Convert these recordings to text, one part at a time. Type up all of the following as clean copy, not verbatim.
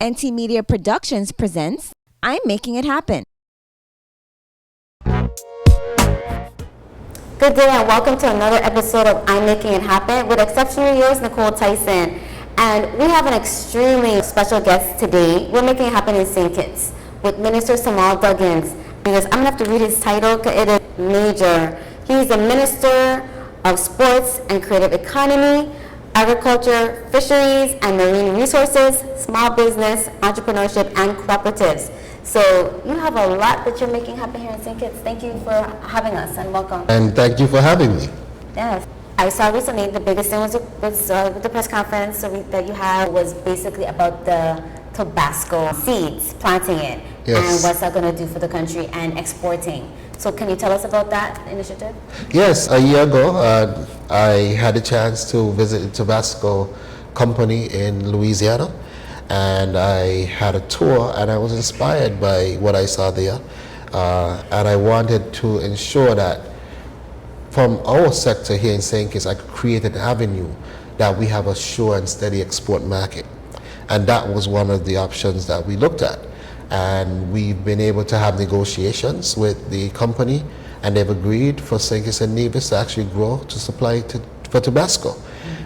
NT Media Productions presents I'm Making It Happen. Good day and welcome to another episode of I'm Making It Happen with exceptionally yours, Nykole Tyson. And we have an extremely special guest today. We're making it happen in St. Kitts with Minister Samal Duggins. Because I'm going to have to read his title because it is major. He's the Minister of Sports and Creative Economy, Agriculture, Fisheries and Marine Resources, Small Business, Entrepreneurship and Cooperatives. So you have a lot that you're making happen here in St. Kitts. Thank you for having us and welcome. And thank you for having me. Yes. I saw recently the biggest thing was the press conference that you had was basically about the Tabasco seeds, planting it, yes, and what's that going to do for the country and exporting. So can you tell us about that initiative? Yes, a year ago I had a chance to visit the Tabasco company in Louisiana, and I had a tour and I was inspired by what I saw there, and I wanted to ensure that from our sector here in St. Kitts I could create an avenue that we have a sure and steady export market, and that was one of the options that we looked at. And we've been able to have negotiations with the company, and they've agreed for St. Kitts and Nevis to actually grow to supply for Tabasco.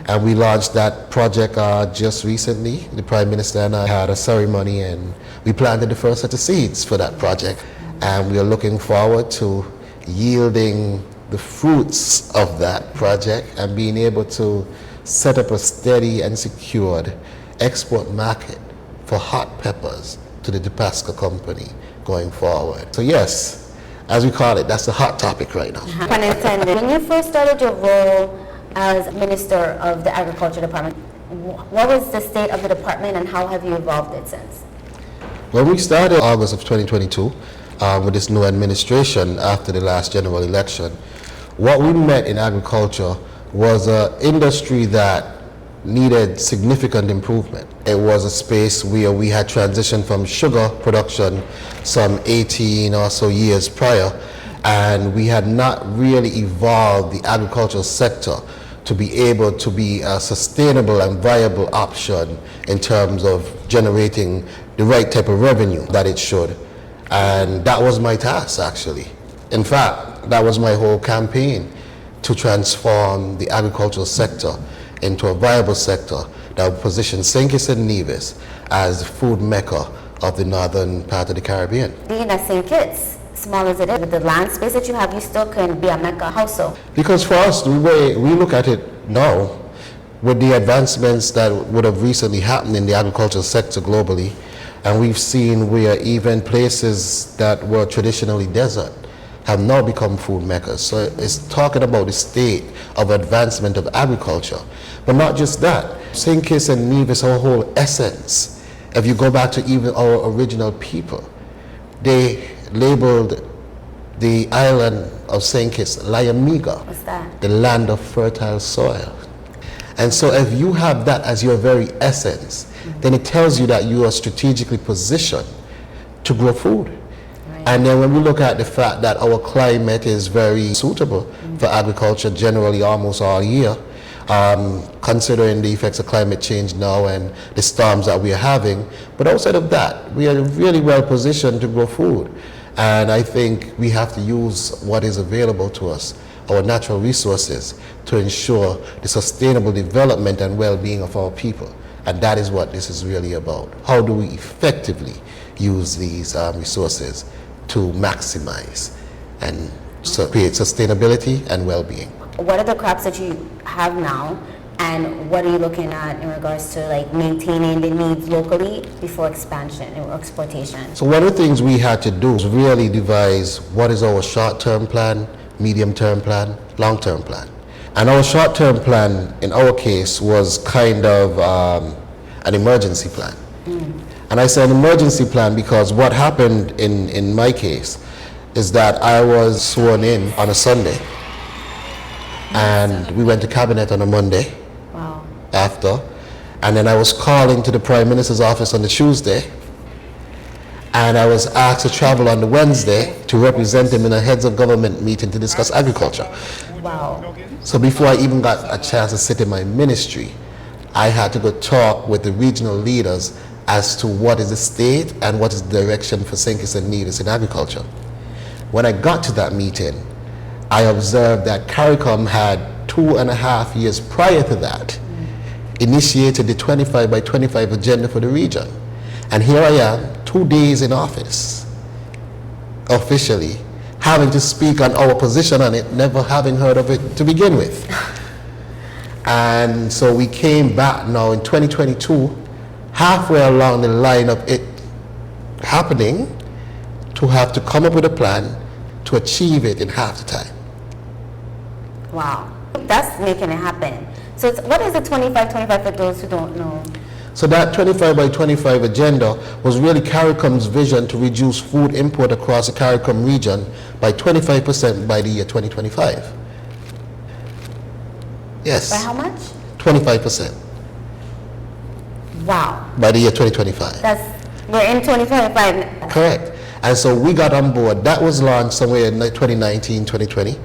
And we launched that project just recently. The Prime Minister and I had a ceremony and we planted the first set of seeds for that project. And we are looking forward to yielding the fruits of that project and being able to set up a steady and secured export market for hot peppers to the Tabasco company going forward. So yes, as we call it, that's the hot topic right now. Pun intended. When you first started your role as Minister of the Agriculture Department, what was the state of the department and how have you evolved it since? When we started August of 2022 with this new administration after the last general election, what we met in agriculture was an industry that needed significant improvement. It was a space where we had transitioned from sugar production some 18 or so years prior, and we had not really evolved the agricultural sector to be able to be a sustainable and viable option in terms of generating the right type of revenue that it should. And that was my task, actually. In fact, that was my whole campaign, to transform the agricultural sector into a viable sector that would position St. Kitts and Nevis as the food mecca of the northern part of the Caribbean. Being at St. Kitts, small as it is, with the land space that you have, you still can be a mecca. How so? Because for us, the way we look at it now, with the advancements that would have recently happened in the agricultural sector globally, and we've seen where even places that were traditionally desert have now become food meccas. So it's talking about the state of advancement of agriculture. But not just that. St. Kitts and Nevis, our whole essence, if you go back to even our original people, they labeled the island of St. Kitts Layamiga, What's that? the land of fertile soil. And so if you have that as your very essence, then it tells you that you are strategically positioned to grow food. And then when we look at the fact that our climate is very suitable for agriculture generally almost all year, considering the effects of climate change now and the storms that we are having, but outside of that, we are really well positioned to grow food. And I think we have to use what is available to us, our natural resources, to ensure the sustainable development and well-being of our people. And that is what this is really about. How do we effectively use these resources to maximize and create sustainability and well-being? What are the crops that you have now, and what are you looking at in regards to like maintaining the needs locally before expansion or exportation? So one of the things we had to do is really devise what is our short-term plan, medium-term plan, long-term plan. And our short-term plan in our case was kind of an emergency plan. And I say an emergency plan because what happened in my case is that I was sworn in on a Sunday, and we went to cabinet on a Monday. Wow. After, and then I was calling to the Prime Minister's office on the Tuesday, and I was asked to travel on the Wednesday to represent him in a heads of government meeting to discuss agriculture. Wow. So before I even got a chance to sit in my ministry, I had to go talk with the regional leaders as to what is the state and what is the direction for St. Kitts and Nevis in agriculture. When I got to that meeting, I observed that CARICOM had 2.5 years prior to that initiated the 25 by 25 agenda for the region. And here I am, 2 days in office, officially, having to speak on our position on it, never having heard of it to begin with. And so we came back now in 2022, halfway along the line of it happening, to have to come up with a plan to achieve it in half the time. Wow, that's making it happen. So what is the 25-25 for those who don't know? So that 25 by 25 agenda was really CARICOM's vision to reduce food import across the CARICOM region by 25% by the year 2025. Yes. By how much? 25%. Wow. By the year 2025. We're in 2025. Correct. And so we got on board. That was launched somewhere in 2019, 2020.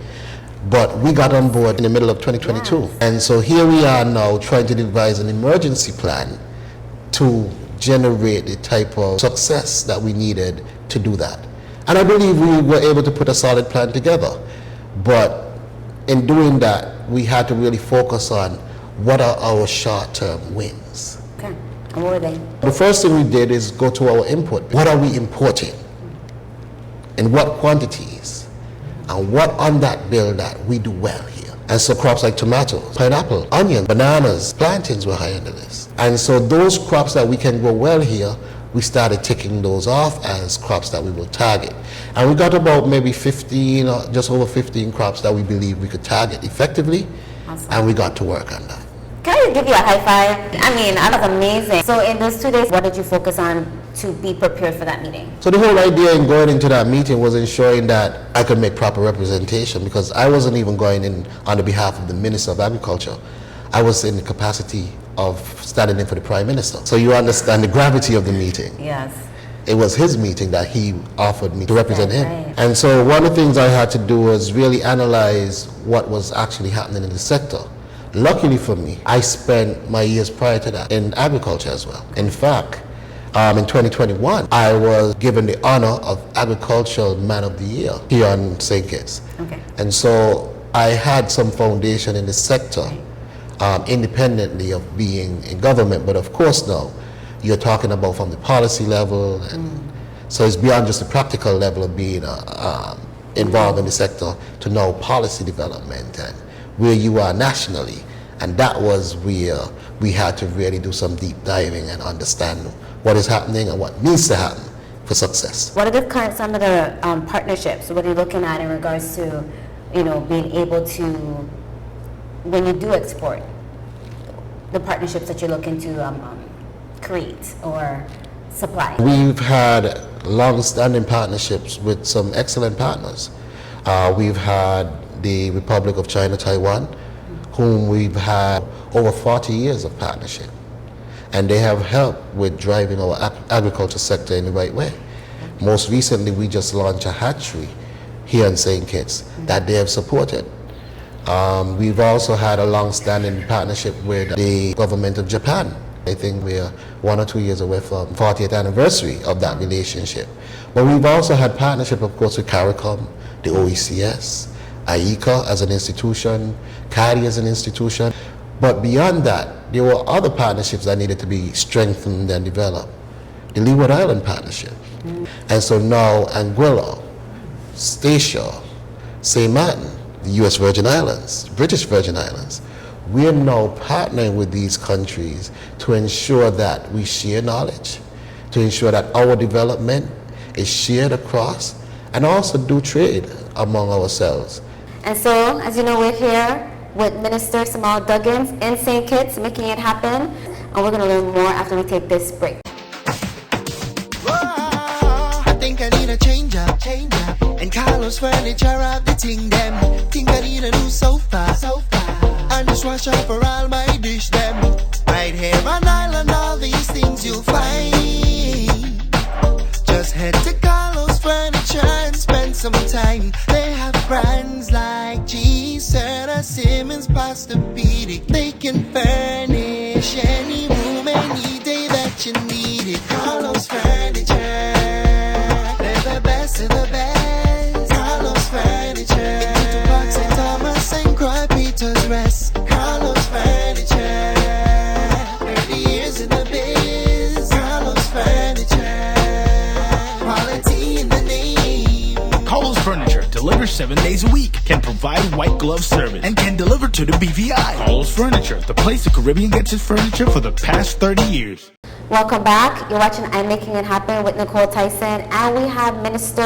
But we got on board in the middle of 2022. Yes. And so here we are now trying to devise an emergency plan to generate the type of success that we needed to do that. And I believe we were able to put a solid plan together. But in doing that, we had to really focus on what are our short-term wins. Okay, and what were they? The first thing we did is go to our import. What are we importing? In what quantities? And what on that bill that we do well here? And so crops like tomatoes, pineapple, onion, bananas, plantains were high on the list. And so those crops that we can grow well here, we started ticking those off as crops that we will target. And we got about maybe 15 or just over 15 crops that we believe we could target effectively. Awesome. And we got to work on that. Can I give you a high five? I mean, that was amazing. So in those 2 days, what did you focus on to be prepared for that meeting? So the whole idea in going into that meeting was ensuring that I could make proper representation, because I wasn't even going in on the behalf of the Minister of Agriculture. I was in the capacity of standing in for the Prime Minister. So you understand the gravity of the meeting. Yes. It was his meeting that he offered me to represent him. Right. And so one of the things I had to do was really analyze what was actually happening in the sector. Luckily for me, I spent my years prior to that in agriculture as well. In fact, in 2021, I was given the honor of Agricultural Man of the Year here on St. Kitts. Okay. And so I had some foundation in the sector, independently of being in government. But of course now, you're talking about from the policy level. And so it's beyond just the practical level of being involved in the sector to know policy development and where you are nationally. And that was where we had to really do some deep diving and understand what is happening and what needs to happen for success. What are some of the partnerships? What are you looking at in regards to, being able to, when you do export, the partnerships that you're looking to create or supply? We've had long-standing partnerships with some excellent partners. We've had the Republic of China, Taiwan, whom we've had over 40 years of partnership. And they have helped with driving our agriculture sector in the right way. Most recently, we just launched a hatchery here in St. Kitts that they have supported. We've also had a long-standing partnership with the government of Japan. I think we're 1 or 2 years away from 40th anniversary of that relationship. But we've also had partnership, of course, with CARICOM, the OECS, IECA as an institution, CARI as an institution. But beyond that, there were other partnerships that needed to be strengthened and developed. The Leeward Island Partnership. And so now Anguilla, Statia, St. Martin, the US Virgin Islands, British Virgin Islands, we are now partnering with these countries to ensure that we share knowledge, to ensure that our development is shared across, and also do trade among ourselves. And so, as you know, we're here with Minister Samal Duggins in St. Kitts, making it happen. And we're going to learn more after we take this break. I think I need a change up. And Carlos furniture of the thing them. Think I need a new sofa. And just wash up for all my dish them. Right here on Island, all these things you'll find. Just head to Carlos Furniture and spend some time. They have brands like G, Serta, Simmons, Posturepedic. They can furnish any room, any day that you need. need it. Carlos Furniture. They're the best of the best. Carlos Furniture. To Park St. Thomas and Croix Peter's Rest. Carlos Furniture. 30 years in the biz. Carlos Furniture. Quality in the name. Carlos Furniture delivers 7 days a week, can provide white glove service, and can deliver to the BVI. Carlos Furniture, the place the Caribbean gets its furniture for the past 30 years. Welcome back. You're watching I'm Making It Happen with Nykole Tyson, and we have Minister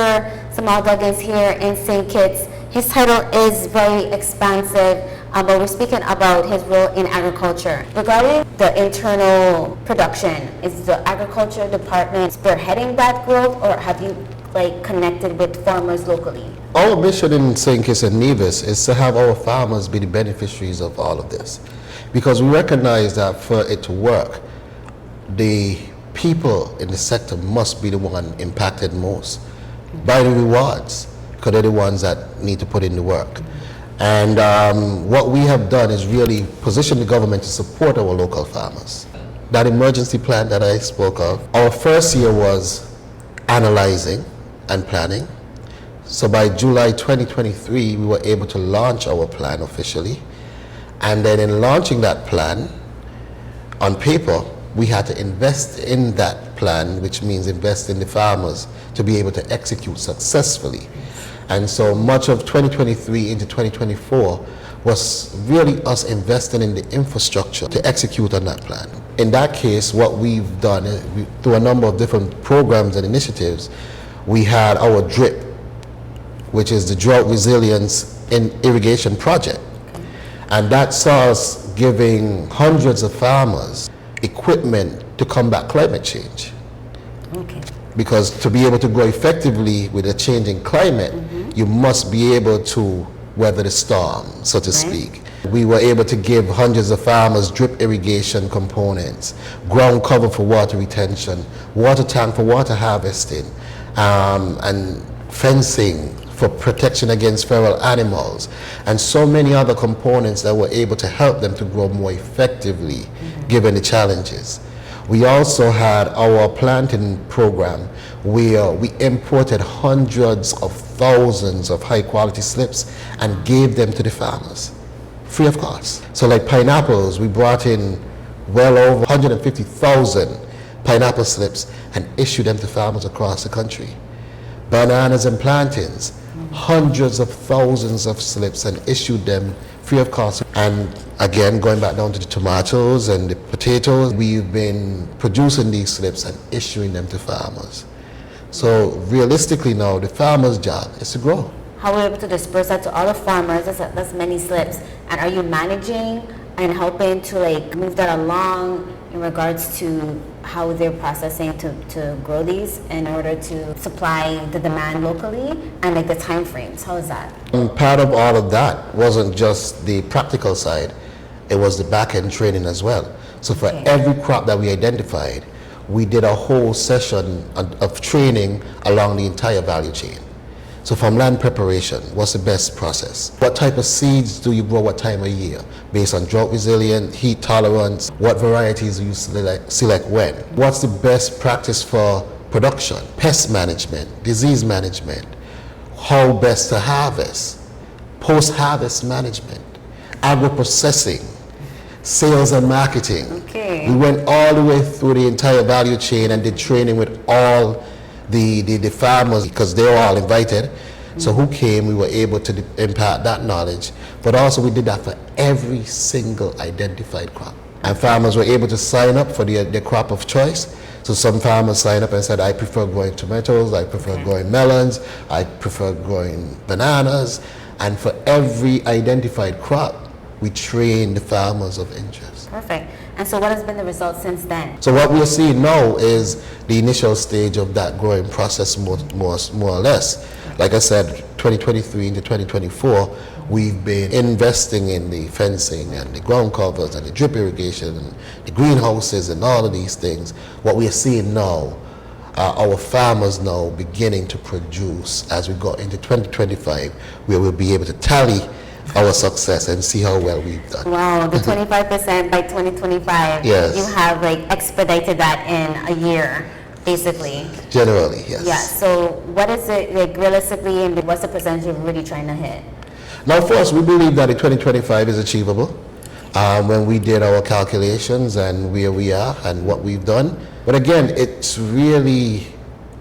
Samal Duggins here in St. Kitts. His title is very expansive, but we're speaking about his role in agriculture. Regarding the internal production, is the agriculture department spearheading that growth, or have you connected with farmers locally? Our mission in St. Kitts and Nevis is to have our farmers be the beneficiaries of all of this, because we recognize that for it to work, the people in the sector must be the one impacted most by the rewards, because they're the ones that need to put in the work. And what we have done is really position the government to support our local farmers. That emergency plan that I spoke of, our first year was analyzing and planning. So by July 2023, we were able to launch our plan officially. And then in launching that plan, on paper, we had to invest in that plan, which means invest in the farmers to be able to execute successfully. And so much of 2023 into 2024 was really us investing in the infrastructure to execute on that plan. In that case, what we've done is through a number of different programs and initiatives, we had our DRIP, which is the Drought Resilience in Irrigation Project. And that saw us giving hundreds of farmers equipment to combat climate change. Okay. Because to be able to grow effectively with a changing climate, you must be able to weather the storm, so to speak. We were able to give hundreds of farmers drip irrigation components, ground cover for water retention, water tank for water harvesting, and fencing for protection against feral animals, and so many other components that were able to help them to grow more effectively given the challenges. We also had our planting program where we imported hundreds of thousands of high quality slips and gave them to the farmers free of cost. So like pineapples, we brought in well over 150,000 pineapple slips and issued them to farmers across the country. Bananas and plantains, hundreds of thousands of slips and issued them free of cost. And again, going back down to the tomatoes and the potatoes, we've been producing these slips and issuing them to farmers. So realistically now, the farmer's job is to grow. How are we able to disperse that to all the farmers? That's many slips. And are you managing and helping to move that along in regards to how they're processing to grow these in order to supply the demand locally, and the time frames? How is that? And part of all of that wasn't just the practical side, it was the back-end training as well. So for every crop that we identified, we did a whole session of training along the entire value chain. So from land preparation, what's the best process? What type of seeds do you grow what time of year? Based on drought resilient, heat tolerance, what varieties do you select when? What's the best practice for production? Pest management, disease management, how best to harvest, post-harvest management, agro-processing, sales and marketing. Okay. We went all the way through the entire value chain and did training with all the farmers, because they were all invited. So who came, we were able to impart that knowledge. But also we did that for every single identified crop. And farmers were able to sign up for their crop of choice. So some farmers signed up and said, I prefer growing tomatoes, I prefer growing melons, I prefer growing bananas. And for every identified crop, we trained the farmers of interest. Perfect. And so what has been the result since then? So what we're seeing now is the initial stage of that growing process more or less. Like I said, 2023 into 2024, we've been investing in the fencing and the ground covers and the drip irrigation and the greenhouses and all of these things. What we are seeing now, our farmers now beginning to produce as we go into 2025, where we'll be able to tally our success and see how well we've done. Wow, the 25% by 2025. Yes. You have like expedited that in a year, basically. Generally, yes. Yeah, so what is it like realistically, and what's the percentage you're really trying to hit? Now, for us, we believe that in 2025 is achievable. When we did our calculations and where we are and what we've done. But again, it's really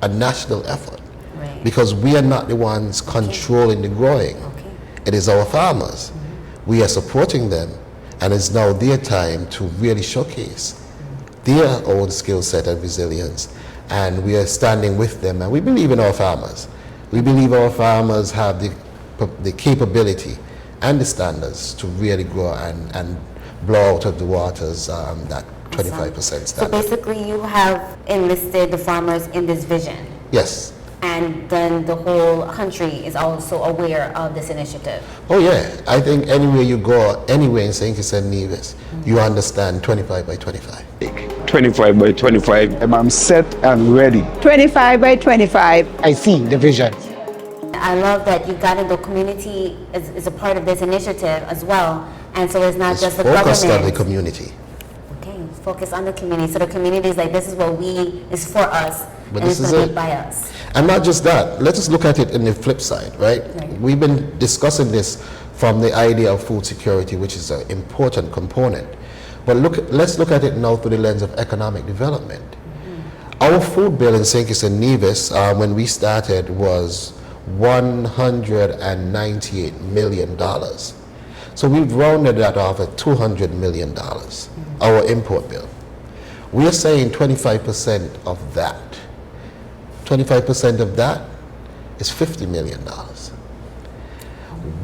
a national effort. Right. Because we are not the ones controlling the growing. Okay. It is our farmers. We are supporting them, and it's now their time to really showcase their own skill set and resilience. And we are standing with them, and we believe in our farmers. We believe our farmers have the capability and the standards to really grow and blow out of the waters that 25% So standard. basically you have enlisted the farmers in this vision, Yes. and then the whole country is also aware of this initiative. Oh yeah, I think anywhere you go, anywhere in St. Kitts and Nevis, you understand 25 by 25. 25 by 25. I'm set and ready. 25 by 25. I see the vision. I love that you got in the community is a part of this initiative as well, and so it's not It's just the focused on the government. community. Okay, focus on the community. So the community is like, this is what is for us, But and this it's is going to it. be by us. And not just that, let us look at it in the flip side, right? Right. We've been discussing this from the idea of food security, which is an important component. But let's look at it now through the lens of economic development. Our food bill in St. Kitts and Nevis, when we started, was $198 million. So we've rounded that off at $200 million, our import bill. We are saying 25% of that. 25% of that is $50 million.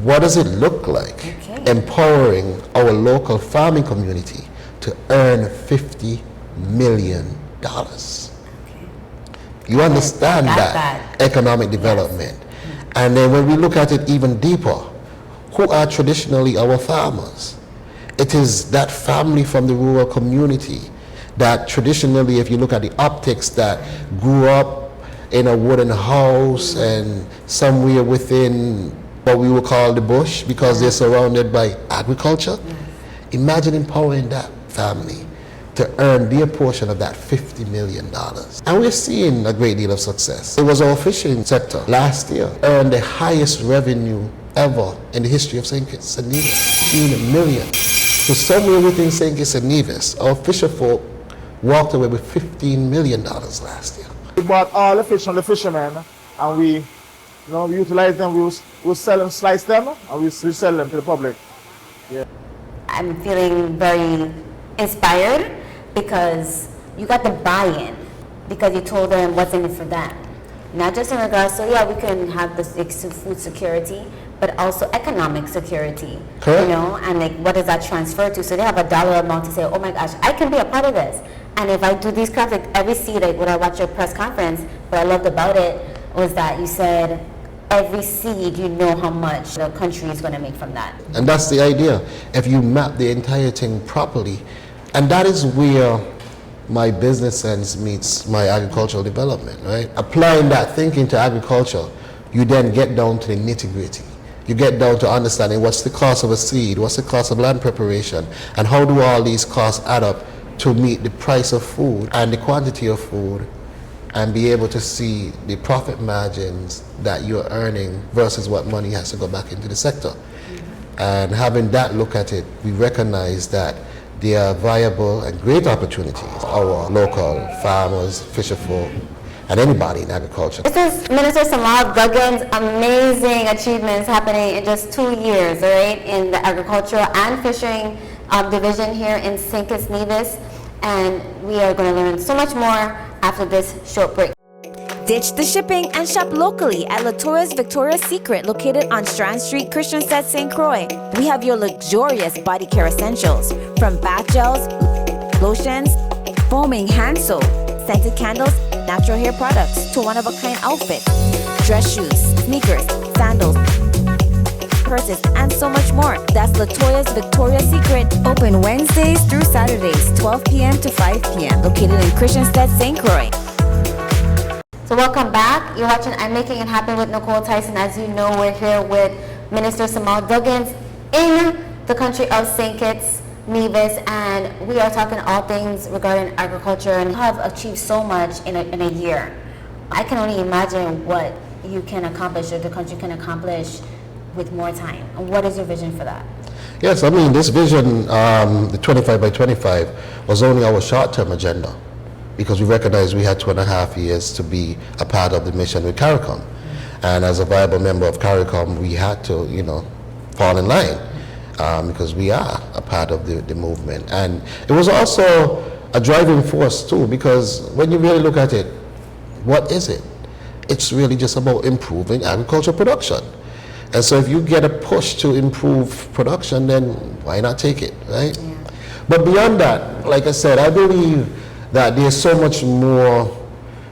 What does it look like Okay. empowering our local farming community to earn $50 million? You understand I got that economic development. And then when we look at it even deeper, who are traditionally our farmers? It is that family from the rural community that traditionally, if you look at the optics, that grew up in a wooden house and somewhere within what we would call the bush because they're surrounded by agriculture. Imagine empowering that family to earn their portion of that $50 million. And we're seeing a great deal of success. It was our fishing sector last year earned the highest revenue ever in the history of St. Kitts and Nevis, $1 million. So somewhere within St. Kitts and Nevis, our fisher folk walked away with $15 million last year. We bought all the fish from the fishermen, and we utilize them. We sell and slice them, and we resell them to the public. I'm feeling very inspired because you got the buy-in, because you told them what's in it for them. Not just in regards to, we can have this food security, but also economic security. Correct. You know, and like what does that transfer to? So they have a dollar amount to say, oh my gosh, I can be a part of this. And if I do these crafts, like every seed, like when I watched your press conference, what I loved about it was that you said every seed, you know how much the country is going to make from that. And that's the idea. If you map the entire thing properly, and that is where my business sense meets my agricultural development, right? Applying that thinking to agriculture, you then get down to the nitty-gritty. You get down to understanding what's the cost of a seed, what's the cost of land preparation, and how do all these costs add up to meet the price of food and the quantity of food, and be able to see the profit margins that you're earning versus what money has to go back into the sector. And having that look at it, we recognize that there are viable and great opportunities for our local farmers, fisher folk, and anybody in agriculture. This is Minister Samal Duggins' amazing achievements happening in just 2 years, all right, in the agricultural and fishing division here in St. Kitts Nevis. And we are going to learn so much more after this short break. Ditch the shipping and shop locally at Latoya's Victoria's Secret, located on Strand Street, Christiansted, St. Croix. We have your luxurious body care essentials, from bath gels, lotions, foaming hand soap, scented candles, natural hair products, to one-of-a-kind outfits, dress shoes, sneakers, sandals, purses, and so much more. That's Latoya's Victoria's Secret, open Wednesdays through Saturdays, 12 p.m. to 5 p.m., located in Christiansted, St. Croix. So welcome back. You're watching I'm Making It Happen with Nykole Tyson. As you know, we're here with Minister Samal Duggins. in the country of St. Kitts, Nevis, and we are talking all things regarding agriculture and have achieved so much in a year. I can only imagine what you can accomplish or the country can accomplish with more time. And what is your vision for that? Yes, I mean, this vision, the 25 by 25, was only our short-term agenda because we recognized we had 2.5 years to be a part of the mission with CARICOM. And as a viable member of CARICOM, we had to, fall in line because we are a part of the movement. And it was also a driving force too, because when you really look at it, what is it? It's really just about improving agricultural production. And so if you get a push to improve production, then why not take it, right? Yeah. But beyond that, like I said, I believe that there's so much more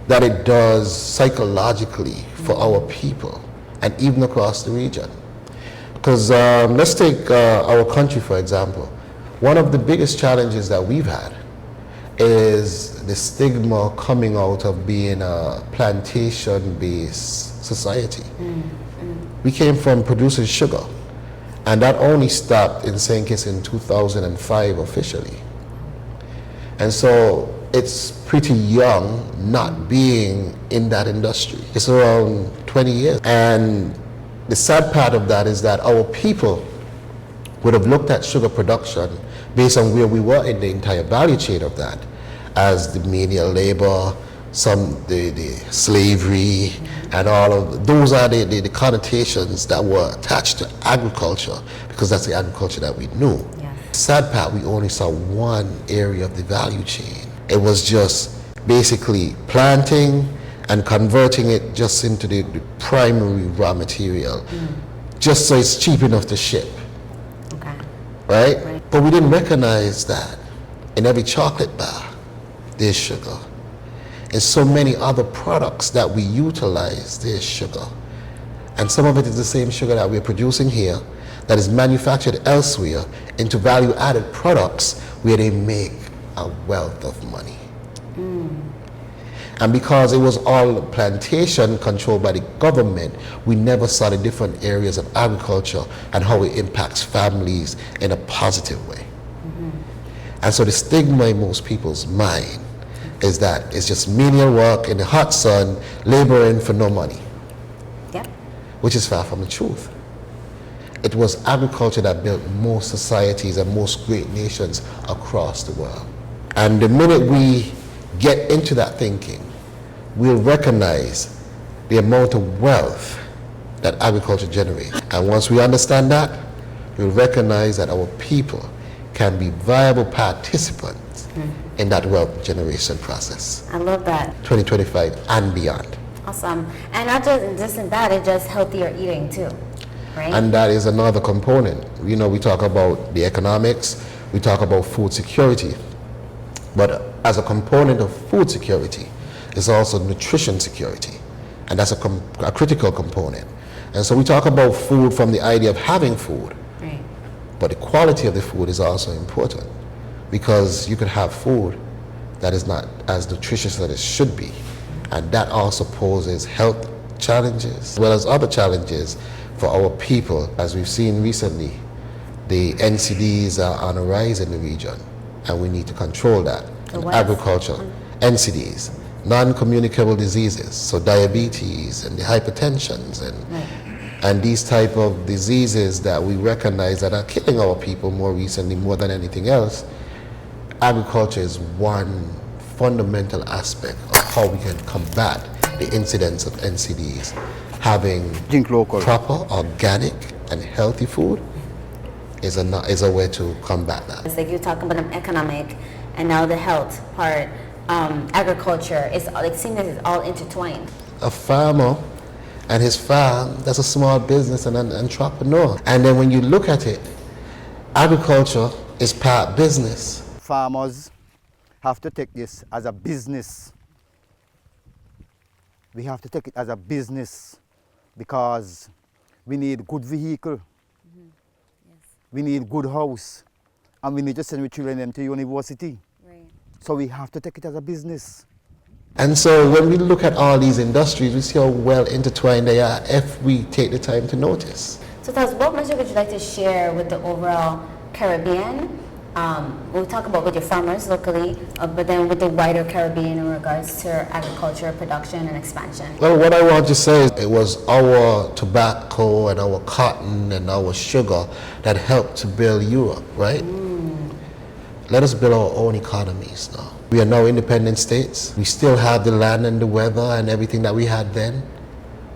that it does psychologically for our people and even across the region. Because let's take our country, for example. One of the biggest challenges that we've had is the stigma coming out of being a plantation-based society. We came from producing sugar, and that only stopped in St. Kitts in 2005 officially. And so it's pretty young not being in that industry. It's around 20 years. And the sad part of that is that our people would have looked at sugar production based on where we were in the entire value chain of that, as the menial labor, the slavery, and all of those are the connotations that were attached to agriculture, because that's the agriculture that we knew. Yes. Sad part, we only saw one area of the value chain. It was just basically planting and converting it just into the primary raw material, just so it's cheap enough to ship. Okay. Right? But we didn't recognize that in every chocolate bar, there's sugar. In so many other products that we utilize, there's sugar. And some of it is the same sugar that we're producing here that is manufactured elsewhere into value-added products where they make a wealth of money. And because it was all plantation controlled by the government, we never saw the different areas of agriculture and how it impacts families in a positive way. And so the stigma in most people's mind is that it's just menial work in the hot sun, laboring for no money. Yep. Which is far from the truth. It was agriculture that built most societies and most great nations across the world. And the minute we get into that thinking, we'll recognize the amount of wealth that agriculture generates. And once we understand that, we'll recognize that our people can be viable participants in that wealth generation process. I love that. 2025 and beyond. Awesome. And not just in that, it's just healthier eating too, right? And that is another component. We talk about the economics, we talk about food security, but as a component of food security is also nutrition security, and that's a critical component. And so we talk about food from the idea of having food, right, but the quality of the food is also important, because you could have food that is not as nutritious as it should be, and that also poses health challenges as well as other challenges for our people. As we've seen recently, the NCDs are on a rise in the region, and we need to control that. And agriculture, NCDs, non-communicable diseases, so diabetes and the hypertensions and these type of diseases that we recognize that are killing our people more recently, more than anything else. Agriculture is one fundamental aspect of how we can combat the incidence of NCDs. Having proper, organic, and healthy food is a way to combat that. It's like you're talking about the economic and now the health part. Agriculture is like seeing that it's all intertwined. A farmer and his farm, that's a small business and an entrepreneur. And then when you look at it, agriculture is part business. Farmers have to take this as a business. We have to take it as a business because we need good vehicle, we need good house, and we need to send our children to university. Right. So we have to take it as a business. And so when we look at all these industries, we see how well intertwined they are if we take the time to notice. So tell us, what message would you like to share with the overall Caribbean? We'll talk about with your farmers locally, but then with the wider Caribbean in regards to agriculture, production, and expansion. Well, what I want to say is it was our tobacco and our cotton and our sugar that helped to build Europe, right? Let us build our own economies now. We are now independent states. We still have the land and the weather and everything that we had then.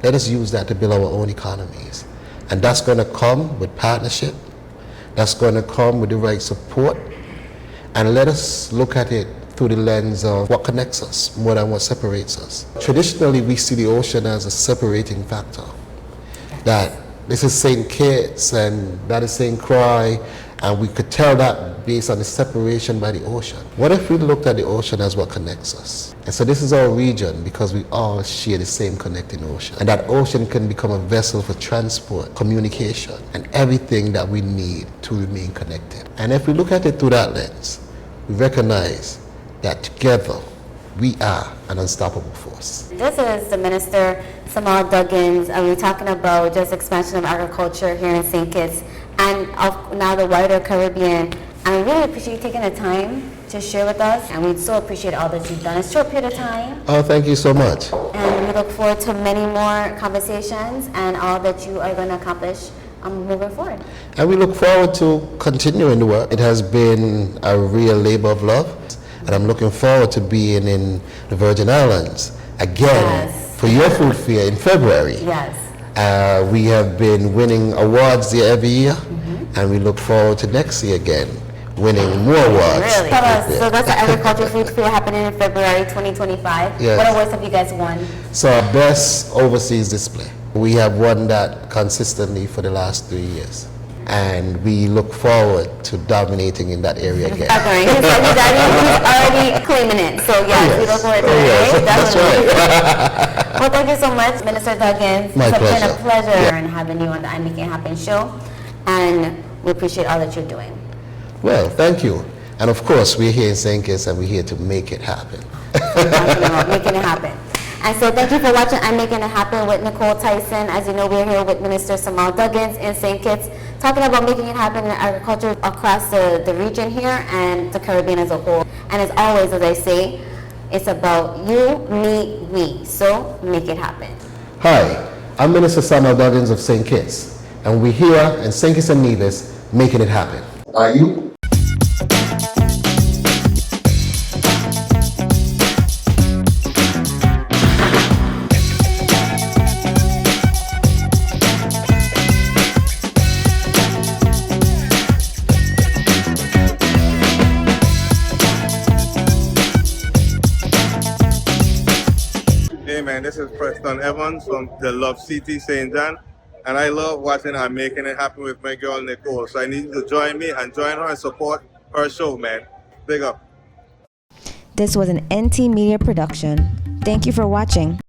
Let us use that to build our own economies. And that's going to come with partnership. That's going to come with the right support. And let us look at it through the lens of what connects us more than what separates us. Traditionally, we see the ocean as a separating factor. That this is St. Kitts and that is St. Croix, and we could tell that based on the separation by the ocean. What if we looked at the ocean as what connects us? And so this is our region because we all share the same connecting ocean. And that ocean can become a vessel for transport, communication, and everything that we need to remain connected. And if we look at it through that lens, we recognize that together we are an unstoppable force. This is the Minister, Samal Duggins, and we're talking about just expansion of agriculture here in St. Kitts and of now the wider Caribbean. And we really appreciate you taking the time to share with us, and we so appreciate all that you've done in a short period of time. Oh, thank you so much. And we look forward to many more conversations and all that you are going to accomplish moving forward. And we look forward to continuing the work. It has been a real labor of love, and I'm looking forward to being in the Virgin Islands again for your food fair in February. Yes. We have been winning awards there every year, and we look forward to next year again, winning more awards. Really? Tell us, so that's the Agriculture Food Fair happening in February 2025. Yes. What awards have you guys won? So our best overseas display. We have won that consistently for the last 3 years. And we look forward to dominating in that area again. Okay, he's already claiming it. So yes, we look forward to it. That's right. Well, thank you so much, Minister Duggins. My it's pleasure. been a pleasure and having you on the I'm Making It Happen show. And we appreciate all that you're doing. Well, thank you. And of course, we're here in St. Kitts and we're here to make it happen. Making it happen. And so thank you for watching I'm Making It Happen with Nykole Tyson. As you know, we're here with Minister Samal Duggins in St. Kitts, talking about making it happen in agriculture across the region here and the Caribbean as a whole. And as always, as I say, it's about you, me, we. So make it happen. Hi, I'm Minister Samal Duggins of St. Kitts, and we're here in St. Kitts and Nevis making it happen. Are you? Hey man, this is Preston Evans from the Love City, St. John, and I love watching I'm Making It Happen with my girl Nykole. So I need you to join me and join her and support her show, man. Big up. This was an NT Media production. Thank you for watching.